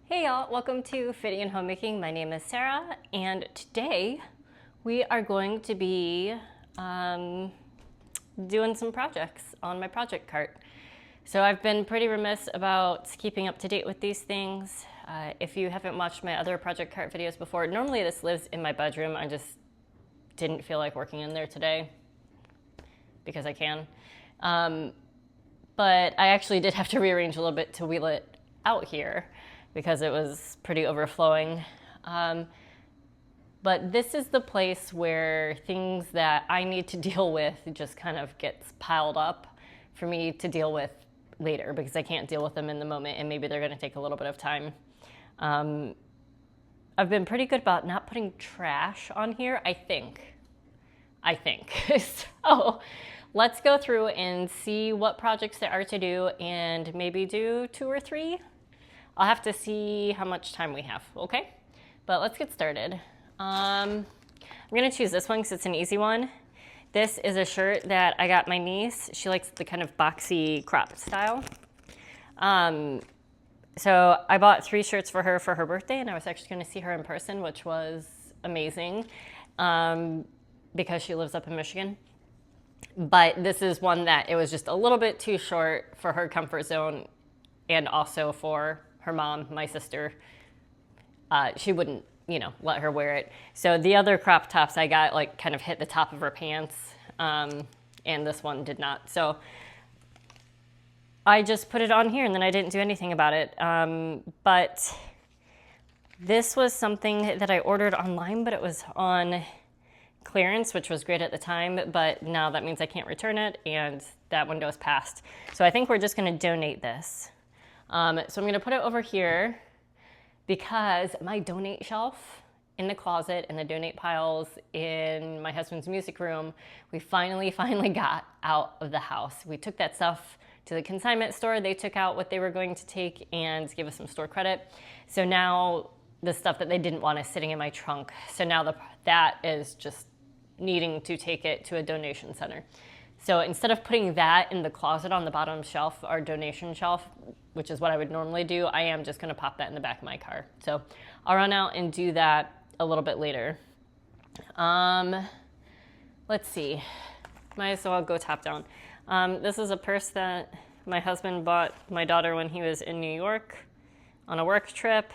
Hey y'all, welcome to Fitting and Homemaking. My name is Sarah, and today we are going to be doing some projects on my project cart. So I've been pretty remiss about keeping up to date with these things. If you haven't watched my other project cart videos before, normally this lives in my bedroom. I just didn't feel like working in there today because I can. But I actually did have to rearrange a little bit to wheel it out here because it was pretty overflowing. But this is the place where things that I need to deal with just kind of gets piled up for me to deal with later because I can't deal with them in the moment and maybe they're gonna take a little bit of time. I've been pretty good about not putting trash on here, I think. So let's go through and see what projects there are to do and maybe do 2 or 3. I'll have to see how much time we have, okay? But let's get started. I'm gonna choose this one because it's an easy one. This is a shirt that I got my niece. She likes the kind of boxy crop style. So I bought 3 shirts for her birthday, and I was actually gonna see her in person, which was amazing because she lives up in Michigan. But this is one that it was just a little bit too short for her comfort zone and also for her mom, my sister. She wouldn't, let her wear it. So the other crop tops I got like kind of hit the top of her pants, and this one did not. So I just put it on here and then I didn't do anything about it. But this was something that I ordered online, but it was on clearance, which was great at the time, but now that means I can't return it and that window is passed. So I think we're just gonna donate this. So I'm gonna put it over here because my donate shelf in the closet and the donate piles in my husband's music room, we finally got out of the house. We took that stuff to the consignment store. They took out what they were going to take and give us some store credit. So now the stuff that they didn't want is sitting in my trunk. So now that is just needing to take it to a donation center. So instead of putting that in the closet on the bottom shelf, our donation shelf, which is what I would normally do, I am just gonna pop that in the back of my car. So I'll run out and do that a little bit later. Let's see, might as well go top down. This is a purse that my husband bought my daughter when he was in New York on a work trip,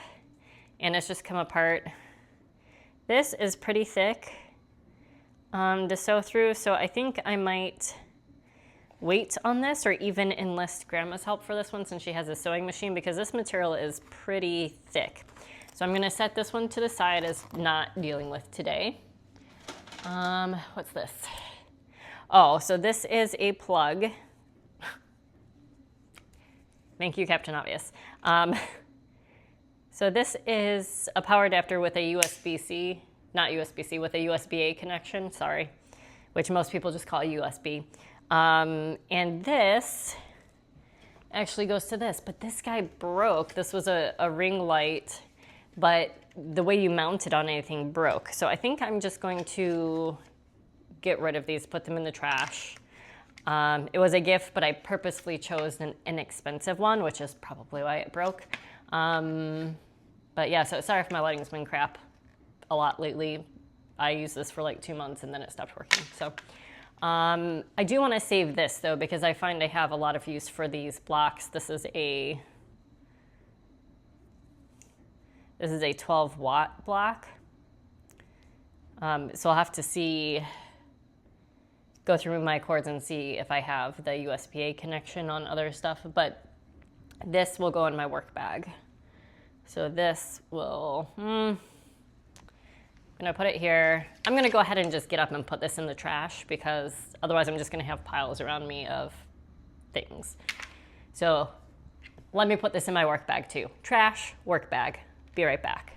and it's just come apart. This is pretty thick to sew through, so I think I might wait on this or even enlist grandma's help for this one since she has a sewing machine because this material is pretty thick. So I'm gonna set this one to the side as not dealing with today. What's this? Oh, so this is a plug. Thank you, Captain Obvious. So this is a power adapter with a USB-C, not USB-C, with a USB-A connection, sorry, which most people just call USB. And this actually goes to this, but this guy broke. This was a ring light, but the way you mount it on anything broke. So I think I'm just going to get rid of these, put them in the trash. It was a gift, but I purposefully chose an inexpensive one, which is probably why it broke. But yeah, so sorry if my lighting's been crap a lot lately. I used this for like 2 months and then it stopped working. So I do want to save this though because I find I have a lot of use for these blocks. This is a 12-watt block. So I'll have to go through my cords and see if I have the USB-A connection on other stuff, but this will go in my work bag. So this will, I'm gonna put it here. I'm gonna go ahead and just get up and put this in the trash because otherwise I'm just gonna have piles around me of things. So let me put this in my work bag too. Trash, work bag. Be right back.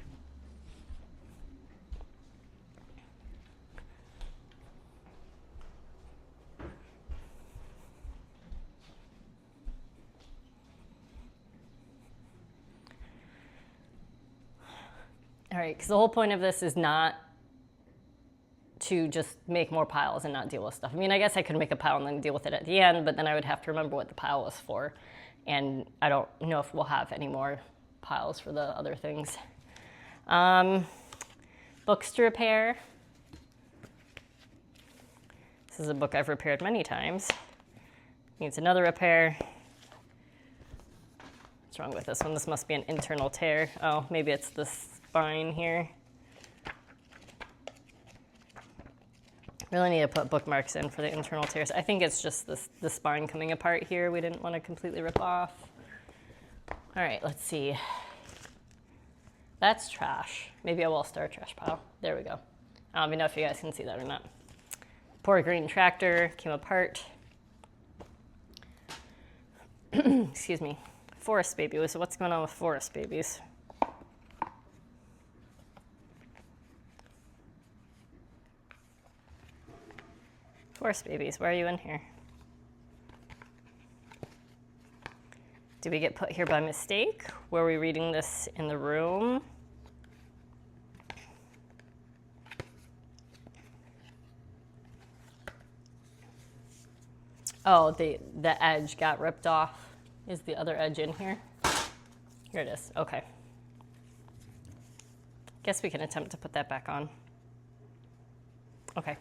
All right, because the whole point of this is not to just make more piles and not deal with stuff. I mean, I guess I could make a pile and then deal with it at the end, but then I would have to remember what the pile was for. And I don't know if we'll have any more piles for the other things. Books to repair. This is a book I've repaired many times. Needs another repair. What's wrong with this one? This must be an internal tear. Oh, maybe it's the spine here. Really need to put bookmarks in for the internal tears. I think it's just the spine coming apart here. We didn't want to completely rip off. All right, let's see. That's trash. Maybe I will start a trash pile. There we go. I don't even know if you guys can see that or not. Poor green tractor came apart. Excuse me. Forest baby. So what's going on with forest babies? Forest babies, why are you in here? Did we get put here by mistake? Were we reading this in the room? Oh, the edge got ripped off. Is the other edge in here? Here it is. Okay. Guess we can attempt to put that back on. Okay.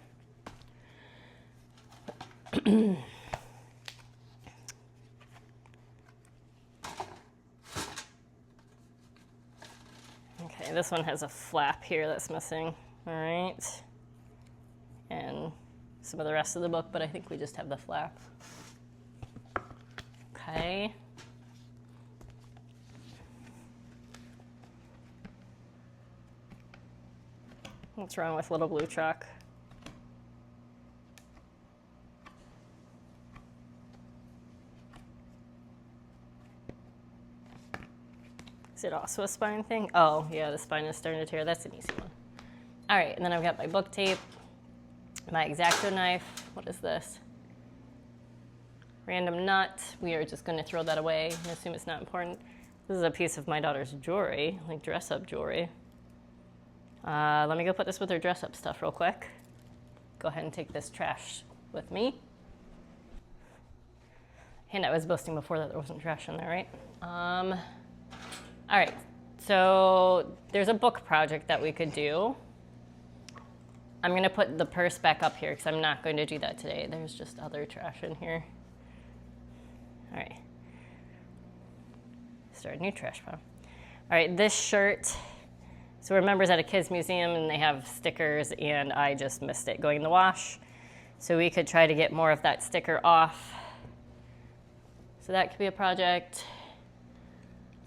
Okay, this one has a flap here that's missing. All right. And some of the rest of the book, but I think we just have the flap. Okay. What's wrong with Little Blue Truck? Is it also a spine thing? Oh, yeah, the spine is starting to tear. That's an easy one. All right, and then I've got my book tape, my X-Acto knife. What is this? Random nut. We are just going to throw that away and assume it's not important. This is a piece of my daughter's jewelry, like dress-up jewelry. Let me go put this with her dress-up stuff real quick. Go ahead and take this trash with me. And I was boasting before that there wasn't trash in there, right? All right, so there's a book project that we could do. I'm gonna put the purse back up here because I'm not going to do that today. There's just other trash in here. All right, start a new trash pile. All right, this shirt. So we're members at a kids museum and they have stickers and I just missed it going in the wash. So we could try to get more of that sticker off. So that could be a project.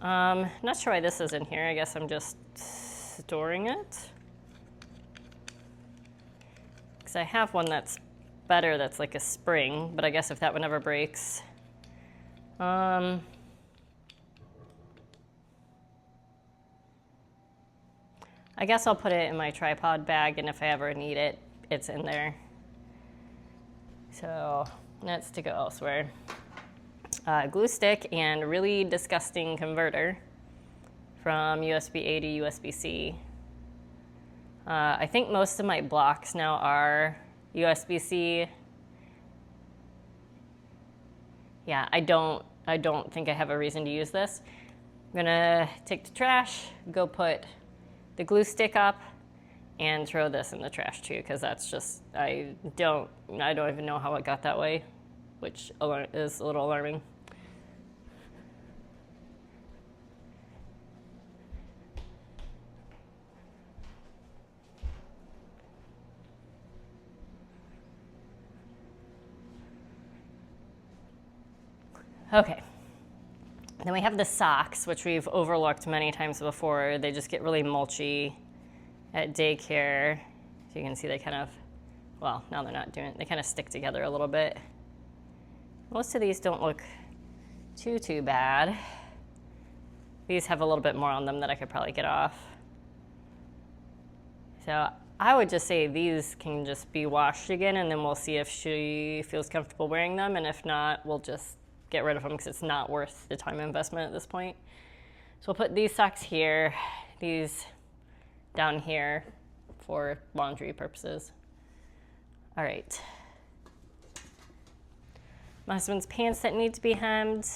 Not sure why this is in here. I guess I'm just storing it. Because I have one that's better that's like a spring, but I guess if that one ever breaks. I guess I'll put it in my tripod bag, and if I ever need it, it's in there. So that's to go elsewhere. Glue stick and really disgusting converter from USB-A to USB-C. I think most of my blocks now are USB-C. Yeah, I don't think I have a reason to use this. I'm gonna take the trash, go put the glue stick up, and throw this in the trash too, because that's just, I don't even know how it got that way, which is a little alarming. Okay, then we have the socks, which we've overlooked many times before. They just get really mulchy at daycare. So you can see they kind of, well, now they're not doing it. They kind of stick together a little bit. Most of these don't look too bad. These have a little bit more on them that I could probably get off. So I would just say these can just be washed again, and then we'll see if she feels comfortable wearing them, and if not, we'll just get rid of them because it's not worth the time investment at this point. So we'll put these socks here, these down here for laundry purposes. All right. my husband's pants that need to be hemmed.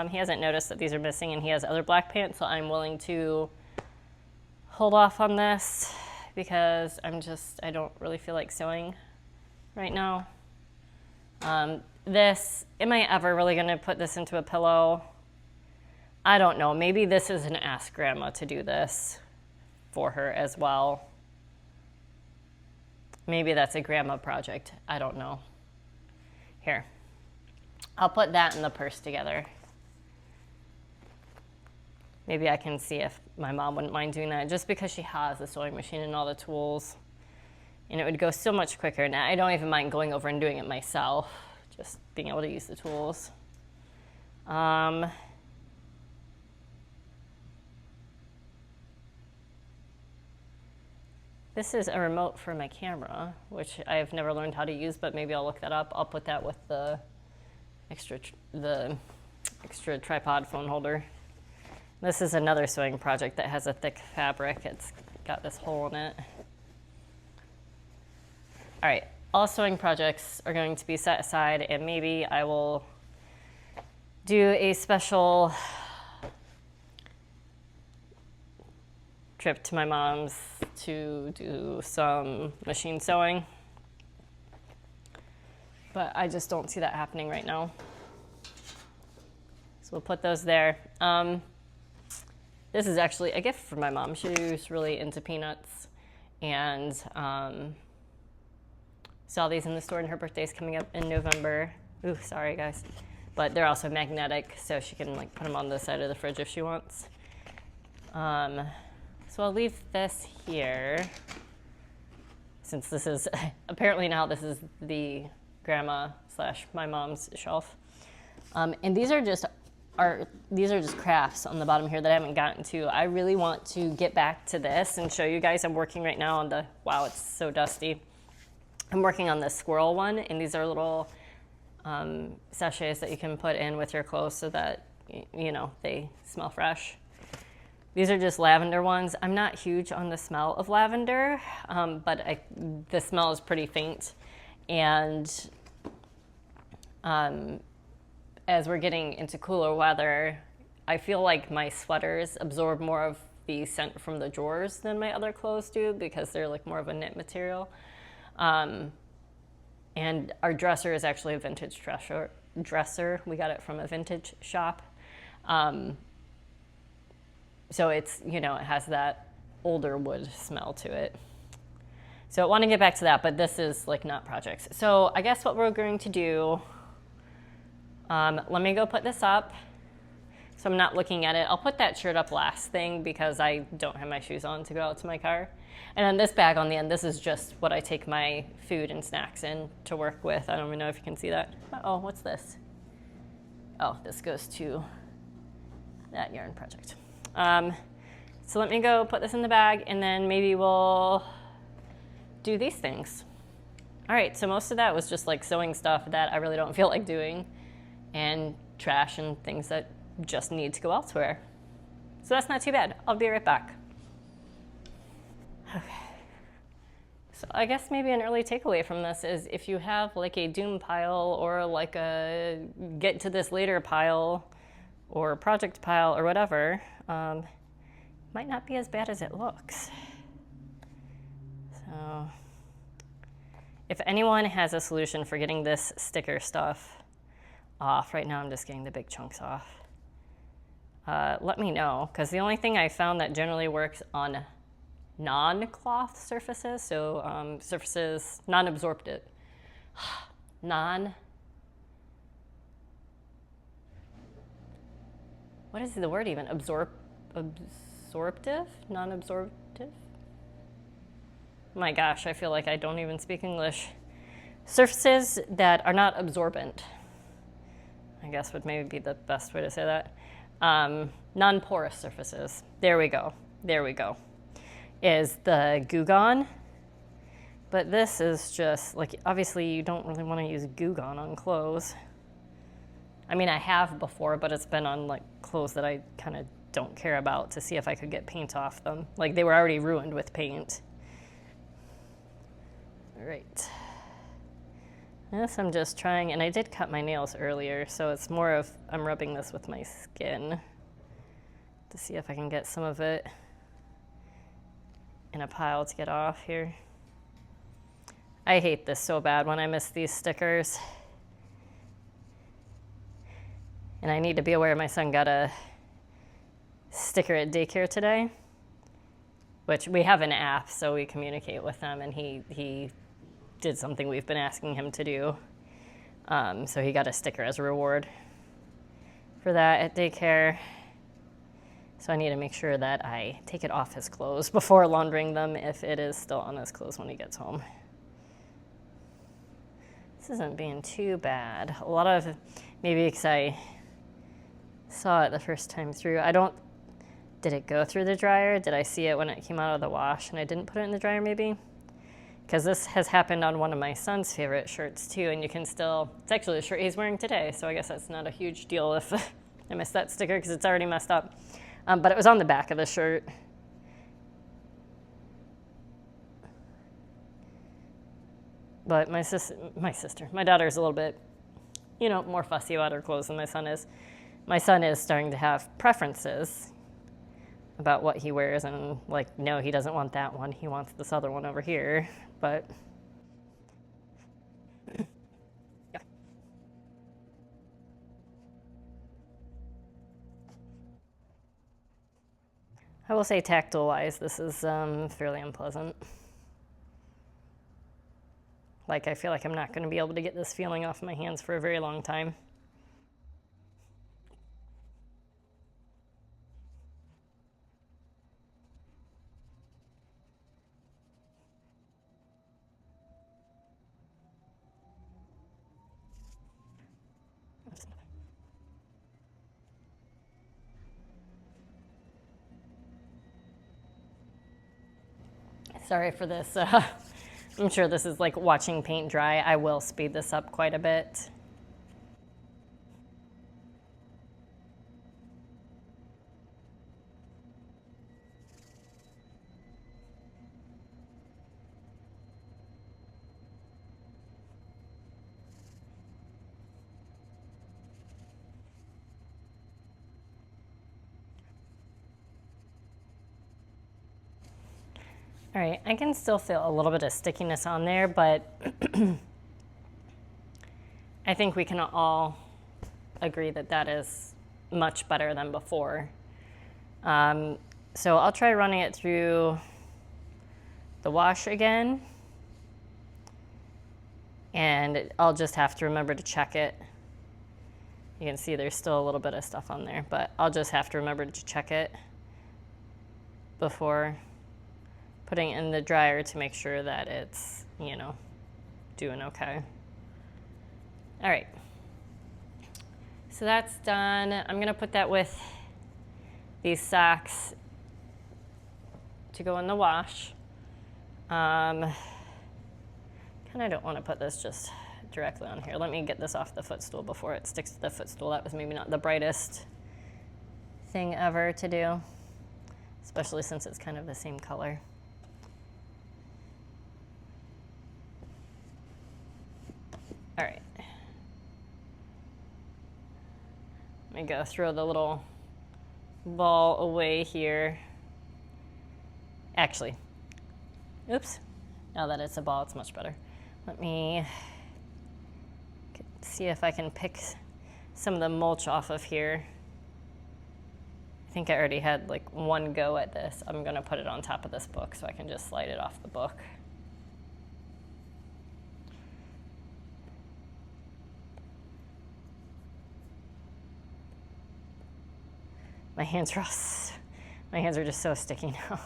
He hasn't noticed that these are missing, and he has other black pants, so I'm willing to hold off on this because I don't really feel like sewing right now. This, am I ever really gonna put this into a pillow? I don't know. Maybe this is an ask grandma to do this for her as well. Maybe that's a grandma project. I don't know. Here, I'll put that and the purse together. Maybe I can see if my mom wouldn't mind doing that, just because she has the sewing machine and all the tools. And it would go so much quicker. Now, I don't even mind going over and doing it myself, just being able to use the tools. This is a remote for my camera, which I've never learned how to use, but maybe I'll look that up. I'll put that with the extra tripod phone holder. This is another sewing project that has a thick fabric. It's got this hole in it. All right, all sewing projects are going to be set aside, and maybe I will do a special trip to my mom's to do some machine sewing. But I just don't see that happening right now. So we'll put those there. This is actually a gift from my mom. She's really into peanuts, and saw these in the store, and her birthday's coming up in November. Ooh, sorry guys. But they're also magnetic, so she can like put them on the side of the fridge if she wants. So I'll leave this here, since this is, apparently now this is the grandma / my mom's shelf. And these are just crafts on the bottom here that I haven't gotten to. I really want to get back to this and show you guys. I'm working right now on the, wow, it's so dusty. I'm working on this squirrel one, and these are little sachets that you can put in with your clothes so that, you know, they smell fresh. These are just lavender ones. I'm not huge on the smell of lavender, but the smell is pretty faint. And as we're getting into cooler weather, I feel like my sweaters absorb more of the scent from the drawers than my other clothes do, because they're like more of a knit material. And our dresser is actually a vintage dresser. We got it from a vintage shop. So it's, you know, it has that older wood smell to it. So I want to get back to that, but this is like not projects. So I guess what we're going to do, let me go put this up so I'm not looking at it. I'll put that shirt up last thing because I don't have my shoes on to go out to my car. And then this bag on the end, this is just what I take my food and snacks in to work with. I don't even know if you can see that. Uh-oh, what's this? Oh, this goes to that yarn project. So let me go put this in the bag, and then maybe we'll do these things. All right, so most of that was just like sewing stuff that I really don't feel like doing, and trash and things that just need to go elsewhere. So that's not too bad. I'll be right back. Okay. So I guess maybe an early takeaway from this is if you have like a doom pile or like a get to this later pile or project pile or whatever, might not be as bad as it looks. So if anyone has a solution for getting this sticker stuff off, right now I'm just getting the big chunks off, let me know, because the only thing I found that generally works on non-cloth surfaces, so surfaces, non-absorptive, what is the word even? Absorptive? Non-absorptive? My gosh, I feel like I don't even speak English. Surfaces that are not absorbent, I guess would maybe be the best way to say that. Non-porous surfaces. There we go. Is the Goo Gone. But this is just, like, obviously you don't really want to use Goo Gone on clothes. I mean, I have before, but it's been on like clothes that I kind of don't care about to see if I could get paint off them. Like they were already ruined with paint. All right. Yes, I'm just trying, and I did cut my nails earlier, so it's more of I'm rubbing this with my skin to see if I can get some of it in a pile to get off here. I hate this so bad when I miss these stickers. And I need to be aware my son got a sticker at daycare today, which we have an app, so we communicate with them, and he did something we've been asking him to do. So he got a sticker as a reward for that at daycare. So I need to make sure that I take it off his clothes before laundering them if it is still on his clothes when he gets home. This isn't being too bad. A lot of, maybe because I saw it the first time through. Did it go through the dryer? Did I see it when it came out of the wash and I didn't put it in the dryer maybe? Because this has happened on one of my son's favorite shirts too, and you can still, it's actually the shirt he's wearing today, so I guess that's not a huge deal if I missed that sticker because it's already messed up. But it was on the back of the shirt. But my daughter's a little bit, more fussy about her clothes than my son is. My son is starting to have preferences about what he wears, and no, he doesn't want that one. He wants this other one over here, but yeah. I will say tactile-wise, this is fairly unpleasant. I feel like I'm not going to be able to get this feeling off my hands for a very long time. Sorry for this. I'm sure this is like watching paint dry. I will speed this up quite a bit. All right, I can still feel a little bit of stickiness on there, but I think we can all agree that that is much better than before. So I'll try running it through the wash again, and I'll just have to remember to check it. You can see there's still a little bit of stuff on there, but I'll just have to remember to check it before putting it in the dryer to make sure that it's, doing okay. All right. So that's done. I'm gonna put that with these socks to go in the wash. Kind of don't want to put this just directly on here. Let me get this off the footstool before it sticks to the footstool. That was maybe not the brightest thing ever to do, especially since it's kind of the same color. All right. Let me go throw the little ball away here. Actually, oops. Now that it's a ball, it's much better. Let me see if I can pick some of the mulch off of here. I think I already had one go at this. I'm gonna put it on top of this book so I can just slide it off the book. My hands are just so sticky now.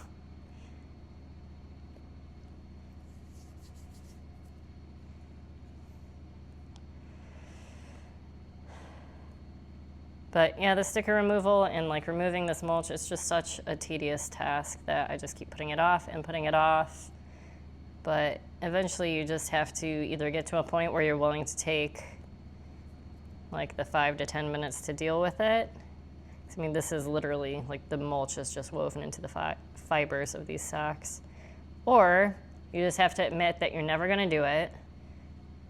But yeah, the sticker removal and removing this mulch is just such a tedious task that I just keep putting it off and putting it off. But eventually you just have to either get to a point where you're willing to take the 5 to 10 minutes to deal with it. I mean, this is literally the mulch is just woven into the fibers of these socks. Or you just have to admit that you're never gonna do it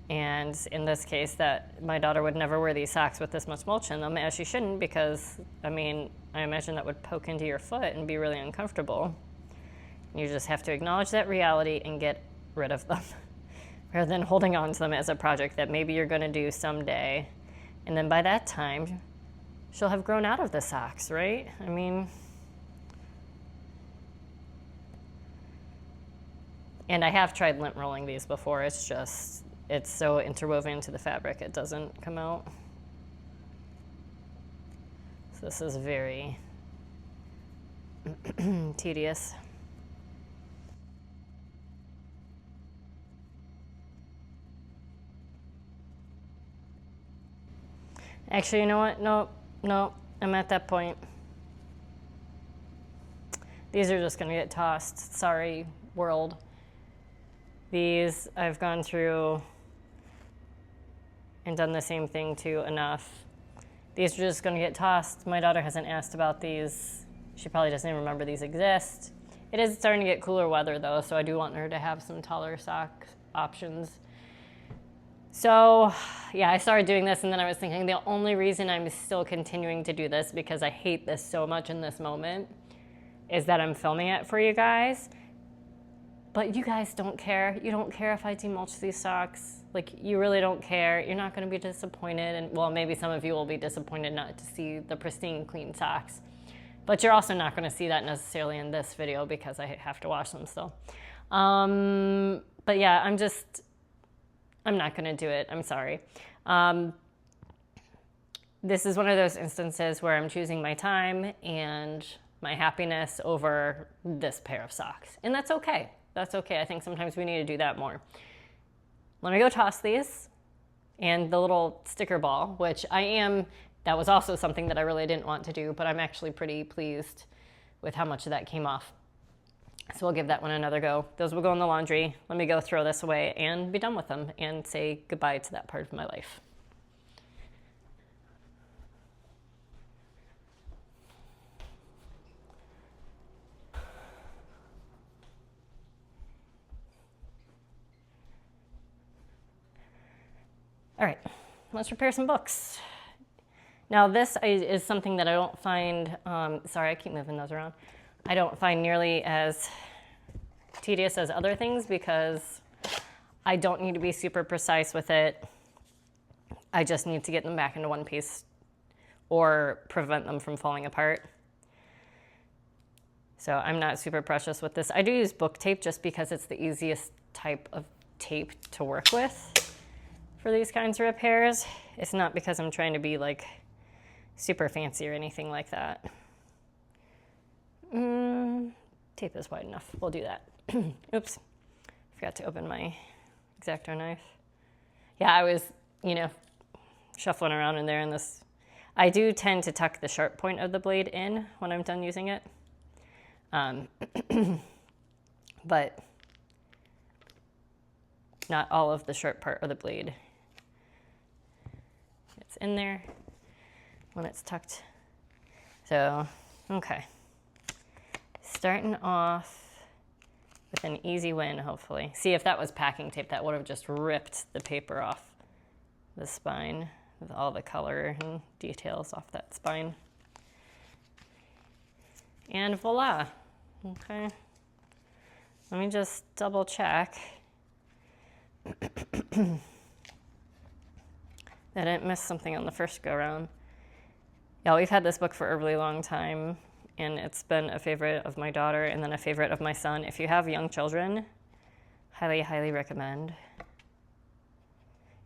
And in this case, that my daughter would never wear these socks with this much mulch in them, as she shouldn't, because, I mean, I imagine that would poke into your foot and be really uncomfortable. You just have to acknowledge that reality and get rid of them rather than holding on to them as a project that maybe you're going to do someday. And then by that time, she'll have grown out of the socks, right? I mean, and I have tried lint rolling these before. It's just, it's so interwoven into the fabric, it doesn't come out. So this is very tedious. Actually, you know what? No, I'm at that point. These are just gonna get tossed. Sorry, world. These I've gone through and done the same thing to enough. These are just gonna get tossed. My daughter hasn't asked about these. She probably doesn't even remember these exist. It is starting to get cooler weather though, so I do want her to have some taller sock options. So yeah, I started doing this and then I was thinking the only reason I'm still continuing to do this, because I hate this so much in this moment, is that I'm filming it for you guys. But you guys don't care. You don't care if I demulch these socks. Like, you really don't care. You're not gonna be disappointed. And well, maybe some of you will be disappointed not to see the pristine, clean socks. But you're also not gonna see that necessarily in this video because I have to wash them still. But yeah, I'm not gonna do it, I'm sorry. This is one of those instances where I'm choosing my time and my happiness over this pair of socks. And that's okay. That's okay. I think sometimes we need to do that more. Let me go toss these and the little sticker ball, which that was also something that I really didn't want to do, but I'm actually pretty pleased with how much of that came off. So we'll give that one another go. Those will go in the laundry. Let me go throw this away and be done with them and say goodbye to that part of my life. All right, let's prepare some books. Now this is something that I don't find, sorry, I keep moving those around. I don't find nearly as tedious as other things because I don't need to be super precise with it. I just need to get them back into one piece or prevent them from falling apart. So I'm not super precious with this. I do use book tape just because it's the easiest type of tape to work with for these kinds of repairs. It's not because I'm trying to be like super fancy or anything like that. Tape is wide enough. We'll do that. Oops. Forgot to open my X-Acto knife. Yeah, I was, shuffling around in there in this. I do tend to tuck the sharp point of the blade in when I'm done using it. But not all of the sharp part of the blade. It's in there when it's tucked. So, okay. Starting off with an easy win, hopefully. See, if that was packing tape, that would have just ripped the paper off the spine with all the color and details off that spine. And voila. Okay. Let me just double check that I didn't miss something on the first go round. Yeah, we've had this book for a really long time, and it's been a favorite of my daughter and then a favorite of my son. If you have young children, highly, highly recommend.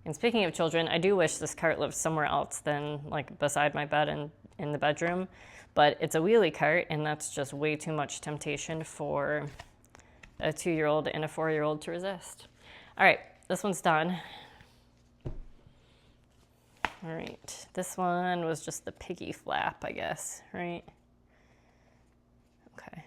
And speaking of children, I do wish this cart lived somewhere else than like beside my bed and in the bedroom, but it's a wheelie cart, and that's just way too much temptation for a 2-year-old and a 4-year-old to resist. All right, this one's done. All right, this one was just the piggy flap, I guess, right? Okay.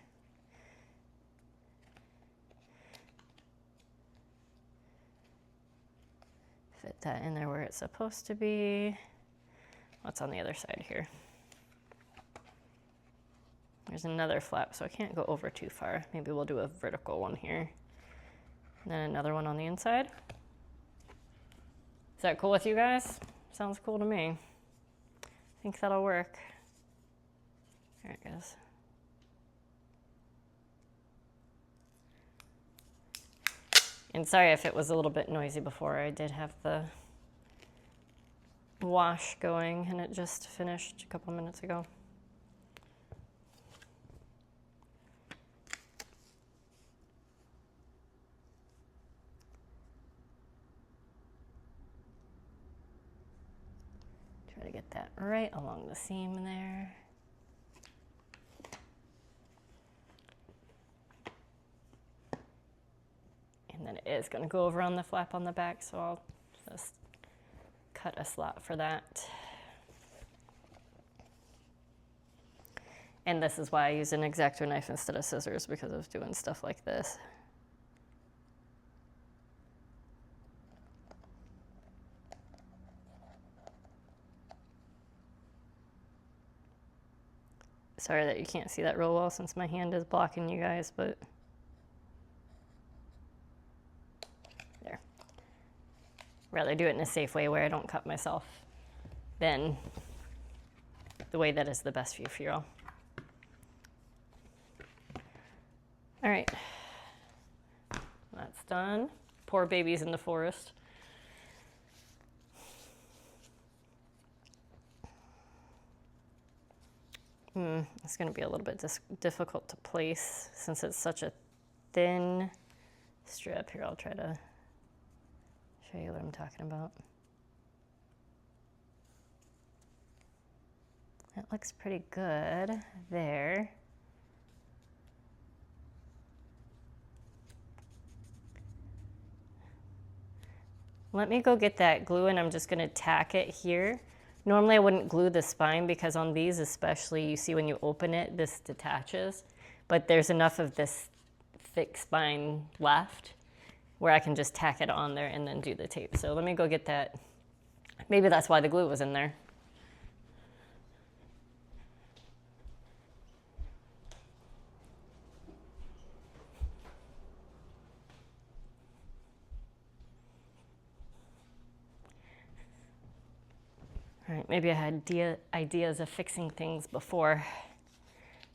Fit that in there where it's supposed to be. What's on the other side here? There's another flap, so I can't go over too far. Maybe we'll do a vertical one here. And then another one on the inside. Is that cool with you guys? Sounds cool to me. I think that'll work. There it goes. And sorry if it was a little bit noisy before. I did have the wash going and it just finished a couple minutes ago. Try to get that right along the seam there. And then it is going to go over on the flap on the back, so I'll just cut a slot for that. And this is why I use an X-Acto knife instead of scissors, because I was doing stuff like this. Sorry that you can't see that real well since my hand is blocking you guys, but there. Rather do it in a safe way where I don't cut myself than the way that is the best view for you all. All right, that's done. Poor babies in the forest. It's going to be a little bit difficult to place since it's such a thin strip. Here, I'll try to show you what I'm talking about. That looks pretty good there. Let me go get that glue and I'm just going to tack it here. Normally I wouldn't glue the spine because on these especially, you see when you open it, this detaches. But there's enough of this thick spine left where I can just tack it on there and then do the tape. So let me go get that. Maybe that's why the glue was in there. All right, maybe I had ideas of fixing things before.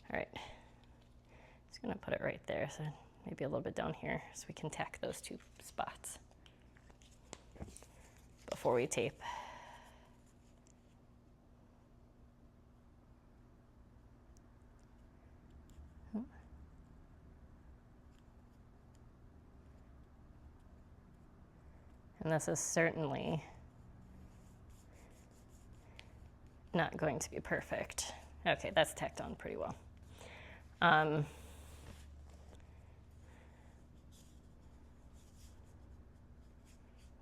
All right, just gonna put it right there, so maybe a little bit down here so we can tack those two spots before we tape. And this is certainly not going to be perfect. Okay, that's tacked on pretty well.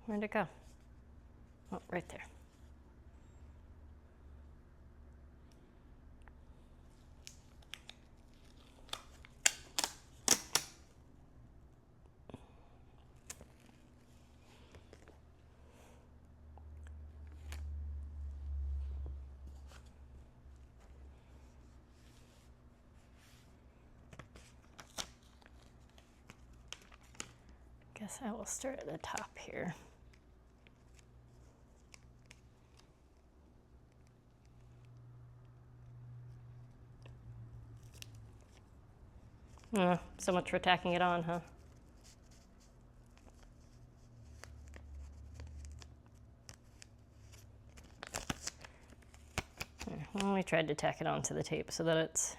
Where'd it go? Oh, right there. Guess I will start at the top here. So much for tacking it on, huh? Well, we tried to tack it onto the tape so that it's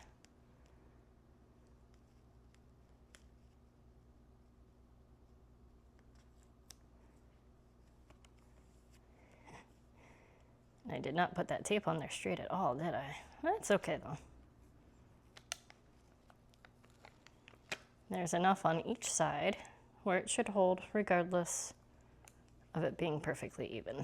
I did not put that tape on there straight at all, did I? That's okay though. There's enough on each side where it should hold regardless of it being perfectly even.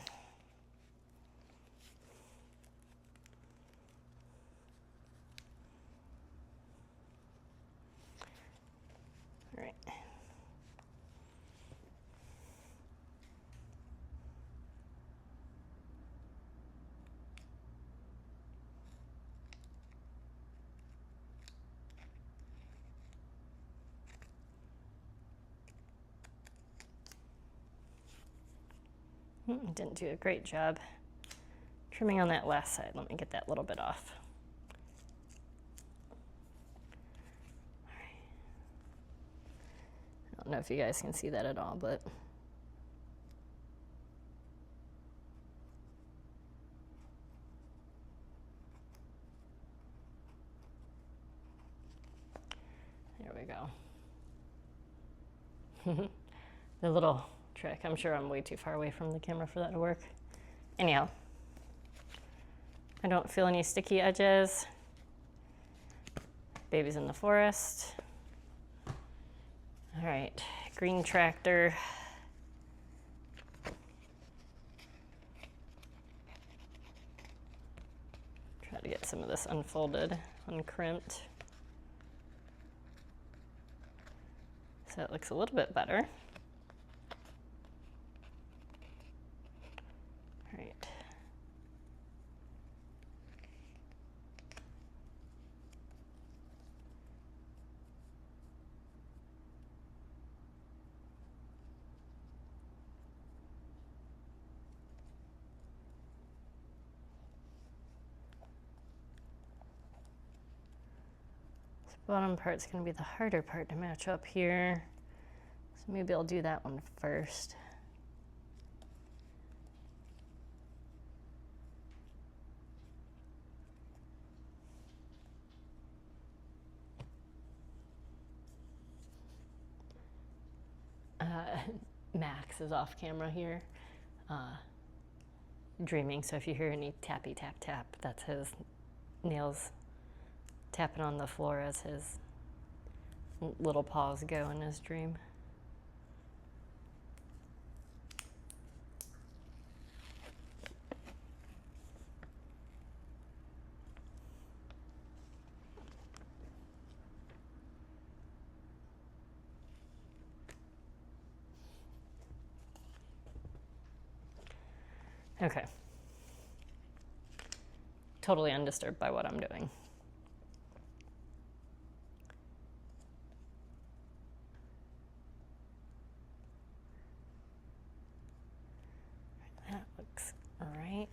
All right. Didn't do a great job trimming on that last side. Let me get that little bit off. I don't know if you guys can see that at all, but there we go. The little trick. I'm sure I'm way too far away from the camera for that to work. Anyhow, I don't feel any sticky edges. Baby's in the forest. All right, green tractor. Try to get some of this unfolded, uncrimped. So it looks a little bit better. All right. This bottom part's going to be the harder part to match up here. So maybe I'll do that one first. Max is off camera here, dreaming, so if you hear any tappy tap tap, that's his nails tapping on the floor as his little paws go in his dream. Okay. Totally undisturbed by what I'm doing. That looks all right.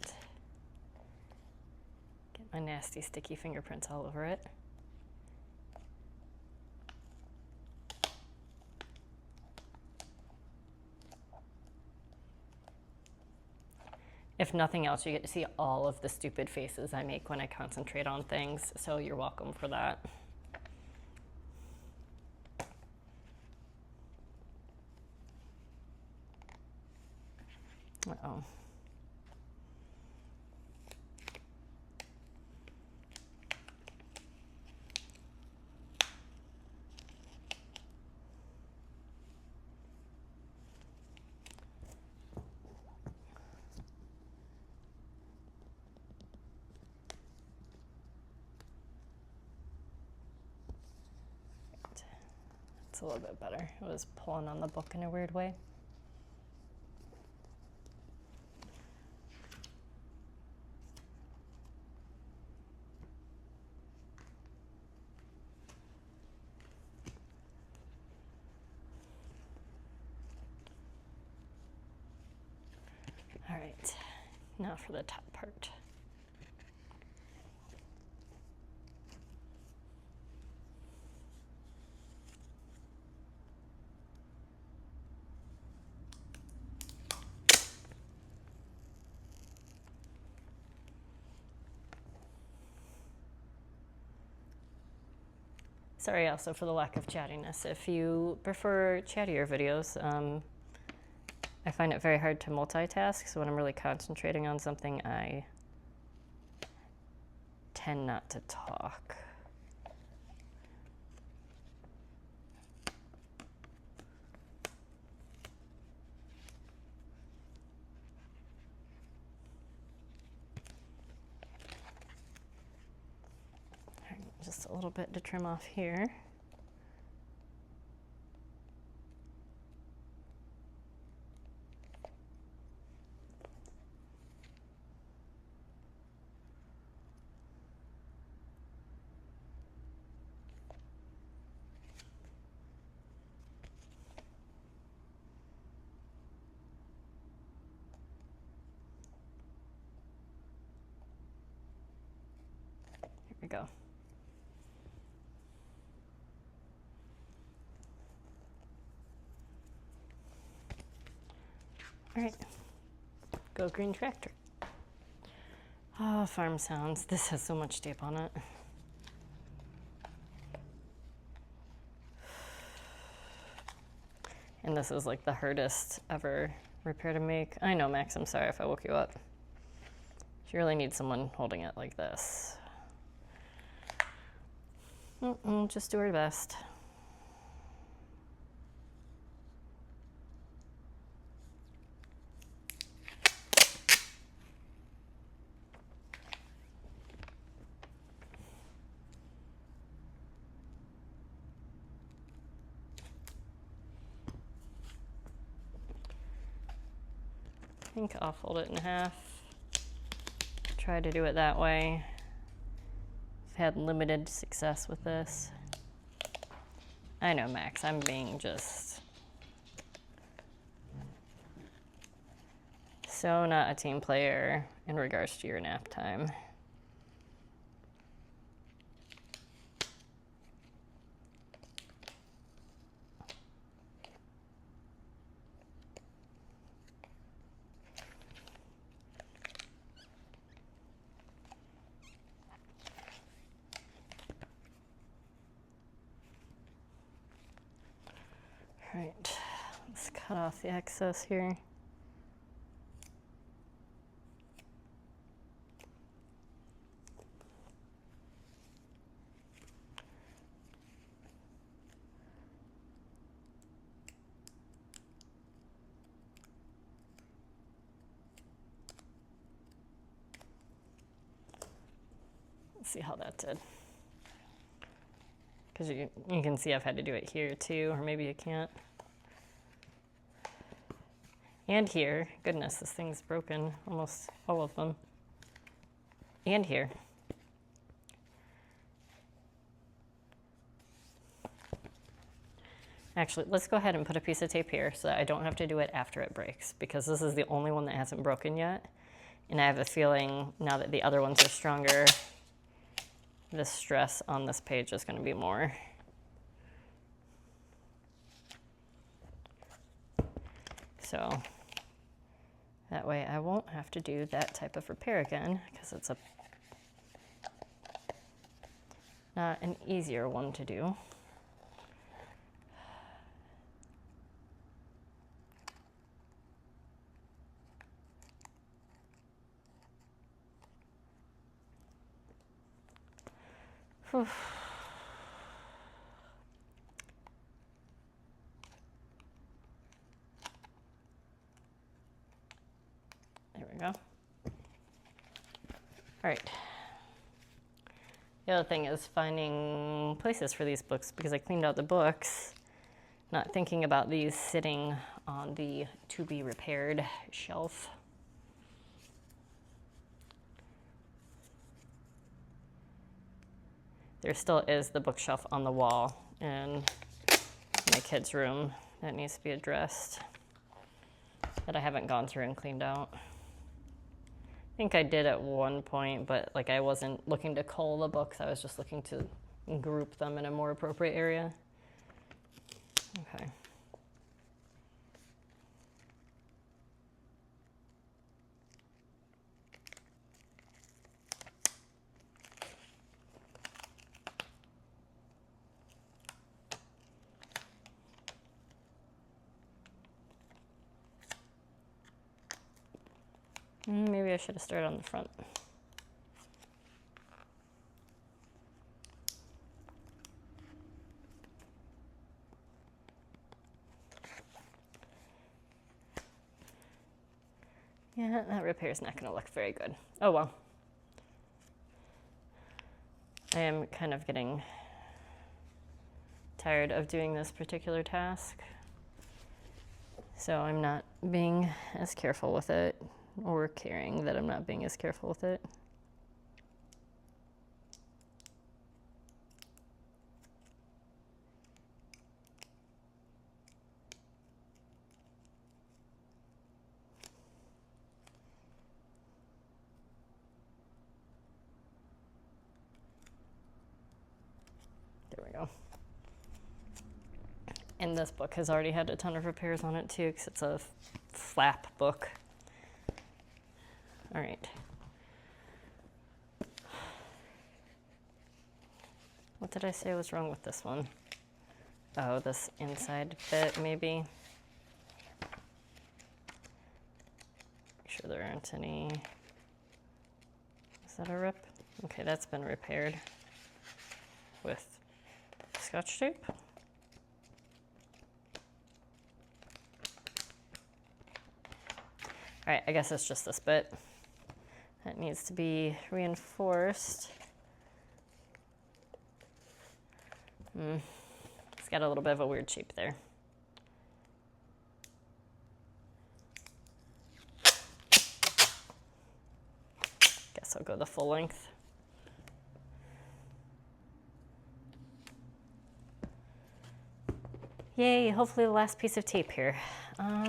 Get my nasty sticky fingerprints all over it. If nothing else, you get to see all of the stupid faces I make when I concentrate on things, so you're welcome for that. Uh-oh. A little bit better. It was pulling on the book in a weird way. All right, now for the top part. Sorry also for the lack of chattiness. If you prefer chattier videos, I find it very hard to multitask, so when I'm really concentrating on something, I tend not to talk. Just a little bit to trim off here. go. All right, go green tractor. Oh, farm sounds. This has so much tape on it. And this is like the hardest ever repair to make. I know, Max, I'm sorry if I woke you up. You really need someone holding it like this. Just do our best. I think I'll fold it in half. Try to do it that way. I've had limited success with this. I know, Max, I'm being just so not a team player in regards to your nap time. All right, let's cut off the excess here. Let's see how that did. Because you can see I've had to do it here too, or maybe you can't. And here. Goodness, this thing's broken, almost all of them. And here. Actually, let's go ahead and put a piece of tape here so that I don't have to do it after it breaks, because this is the only one that hasn't broken yet. And I have a feeling now that the other ones are stronger, the stress on this page is going to be more. So that way I won't have to do that type of repair again, because it's not an easier one to do. Whew. There we go. All right. The other thing is finding places for these books, because I cleaned out the books, not thinking about these sitting on the to be repaired shelf. There still is the bookshelf on the wall in my kids' room that needs to be addressed, that I haven't gone through and cleaned out. I think I did at one point, but like I wasn't looking to cull the books, I was just looking to group them in a more appropriate area. Okay. Maybe I should have started on the front. Yeah, that repair is not going to look very good. Oh well. I am kind of getting tired of doing this particular task, so I'm not being as careful with it, or caring that I'm not being as careful with it. There we go. And this book has already had a ton of repairs on it too, because it's a flap book. All right. What did I say was wrong with this one? Oh, this inside bit, maybe. Make sure there aren't any. Is that a rip? Okay, that's been repaired with Scotch tape. All right, I guess it's just this bit that needs to be reinforced. It's got a little bit of a weird shape there. Guess I'll go the full length. Yay, hopefully the last piece of tape here. How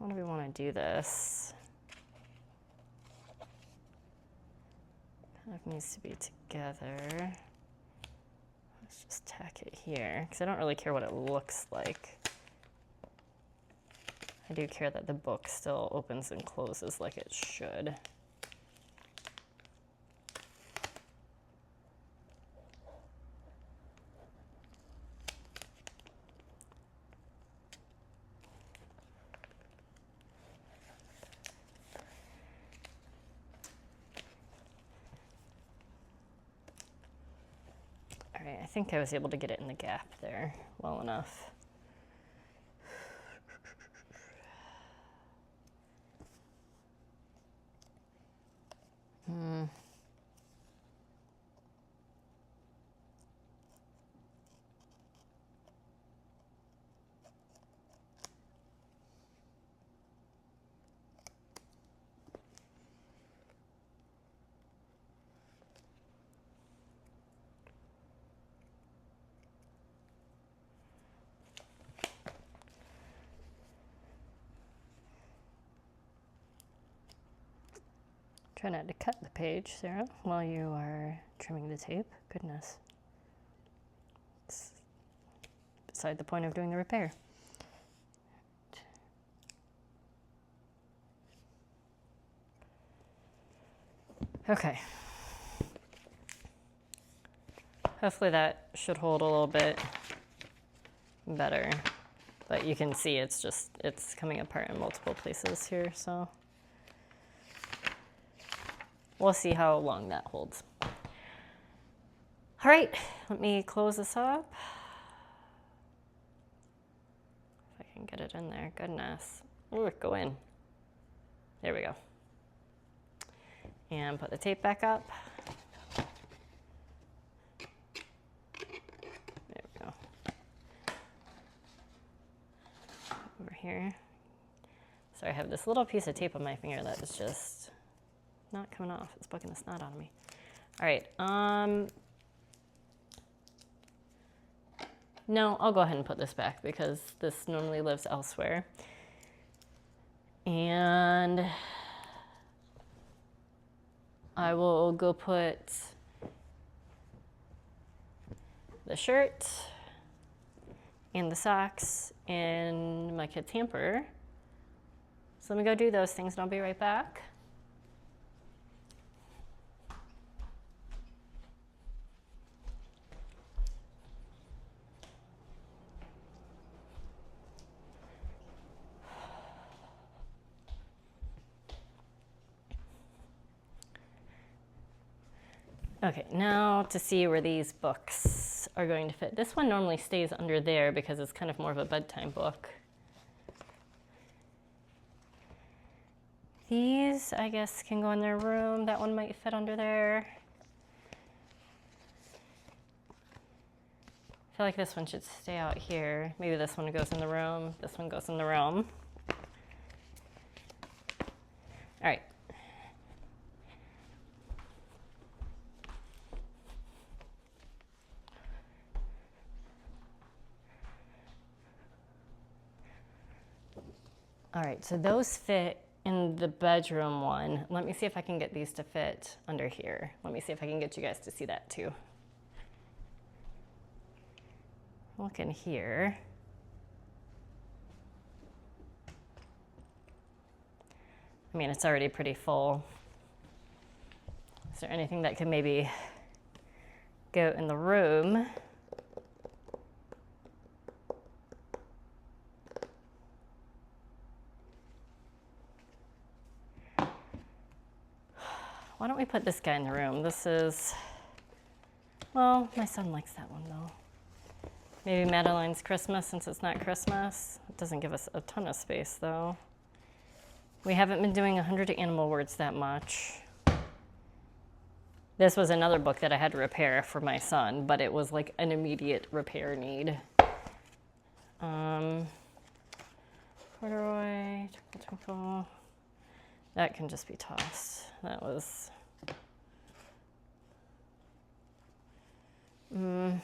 do we want to do this? Kind of needs to be together. Let's just tack it here, because I don't really care what it looks like. I do care that the book still opens and closes like it should. All right, I think I was able to get it in the gap there well enough. Try not to cut the page, Sarah, while you are trimming the tape. Goodness. It's beside the point of doing the repair. Okay. Hopefully that should hold a little bit better. But you can see it's coming apart in multiple places here, so we'll see how long that holds. All right, let me close this up. If I can get it in there, goodness. Ooh, go in. There we go. And put the tape back up. There we go. Over here. So I have this little piece of tape on my finger that is just not coming off. It's bucking the snot out of me. All right. No, I'll go ahead and put this back because this normally lives elsewhere. And I will go put the shirt and the socks in my kid's hamper. So let me go do those things and I'll be right back. Okay, now to see where these books are going to fit. This one normally stays under there because it's kind of more of a bedtime book. These, I guess, can go in their room. That one might fit under there. I feel like this one should stay out here. Maybe this one goes in the room. This one goes in the room. All right. All right, so those fit in the bedroom one. Let me see if I can get these to fit under here. Let me see if I can get you guys to see that too. Look in here. I mean, it's already pretty full. Is there anything that could maybe go in the room? Why don't we put this guy in the room? This is, well, my son likes that one though. Maybe Madeline's Christmas, since it's not Christmas. It doesn't give us a ton of space though. We haven't been doing 100 animal words that much. This was another book that I had to repair for my son, but it was like an immediate repair need. Corduroy, twinkle, twinkle. That can just be tossed. That was... I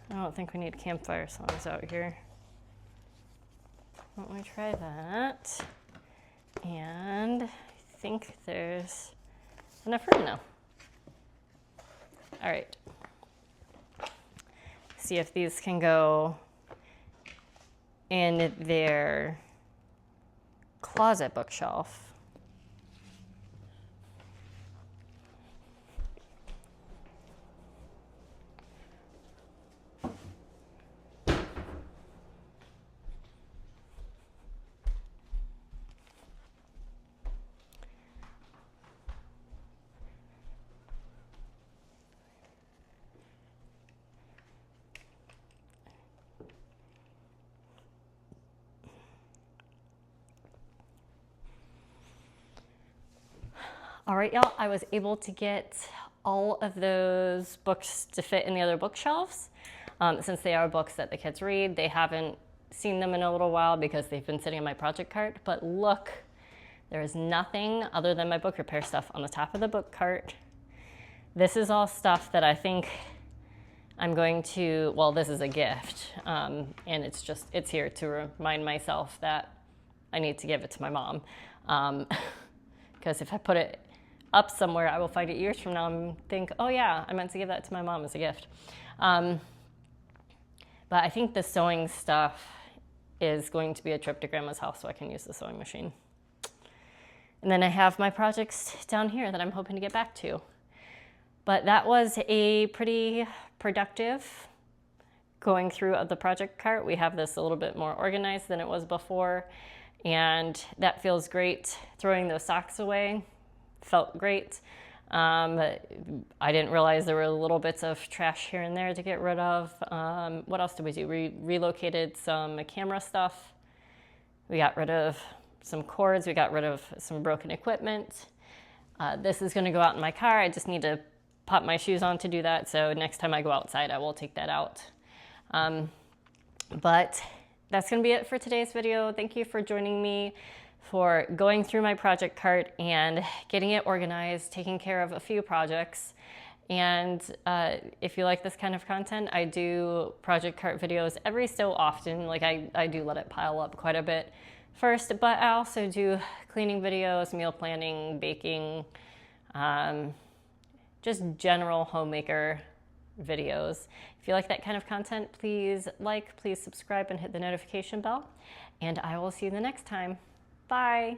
don't think we need campfire songs out here. Why don't we try that? And I think there's enough room now. All right. See if these can go in their closet bookshelf. All right, y'all, I was able to get all of those books to fit in the other bookshelves. Since they are books that the kids read, they haven't seen them in a little while because they've been sitting in my project cart. But look, there is nothing other than my book repair stuff on the top of the book cart. This is all stuff that I think I'm going to, well, this is a gift. And it's here to remind myself that I need to give it to my mom. Because if I put it up somewhere, I will find it years from now and think, oh yeah, I meant to give that to my mom as a gift. But I think the sewing stuff is going to be a trip to Grandma's house so I can use the sewing machine. And then I have my projects down here that I'm hoping to get back to. But that was a pretty productive going through of the project cart. We have this a little bit more organized than it was before, and that feels great. Throwing those socks away felt great. I didn't realize there were little bits of trash here and there to get rid of. What else did we do? We relocated some camera stuff. We got rid of some cords. We got rid of some broken equipment. This is gonna go out in my car. I just need to pop my shoes on to do that. So next time I go outside, I will take that out. But that's gonna be it for today's video. Thank you for joining me for going through my project cart and getting it organized, taking care of a few projects. And if you like this kind of content, I do project cart videos every so often. Like I do let it pile up quite a bit first, but I also do cleaning videos, meal planning, baking, just general homemaker videos. If you like that kind of content, please like, please subscribe and hit the notification bell. And I will see you the next time. Bye.